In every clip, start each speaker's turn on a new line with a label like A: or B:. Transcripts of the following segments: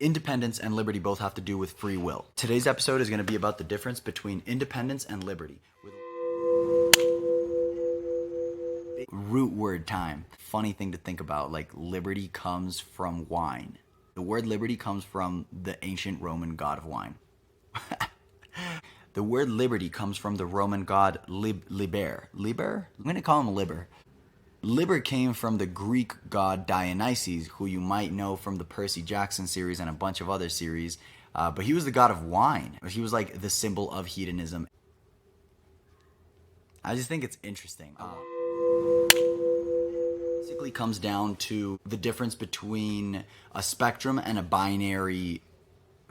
A: Independence and liberty both have to do with free will. Today's episode is going to be about the difference between independence and liberty. Root word time. Funny thing to think about, like liberty comes from wine. The word liberty comes from the ancient Roman god of wine. The word liberty comes from the Roman god Liber. Liber? I'm going to call him Liber. Liber came from the Greek god Dionysus, who you might know from the Percy Jackson series and a bunch of other series. But he was the god of wine. He was like the symbol of hedonism. I just think it's interesting. Basically comes down to the difference between a spectrum and a binary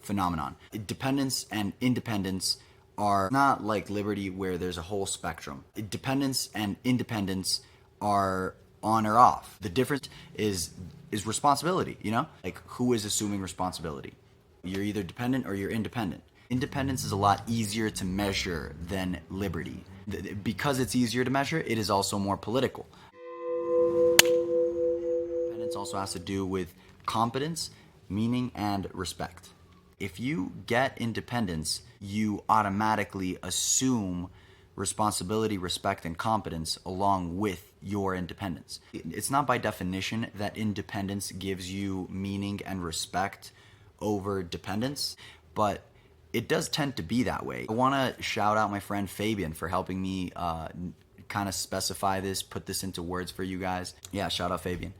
A: phenomenon. Dependence and independence are not like liberty where there's a whole spectrum. Dependence and independence are on or off. The difference is responsibility, you know? Like, who is assuming responsibility? You're either dependent or you're independent. Independence is a lot easier to measure than liberty. Because it's easier to measure, it is also more political. Independence also has to do with competence, meaning, and respect. If you get independence, you automatically assume responsibility, respect, and competence along with your independence. It's not by definition that independence gives you meaning and respect over dependence, but it does tend to be that way. I want to shout out my friend Fabian for helping me kind of specify this, put this into words for you guys. Yeah, shout out Fabian.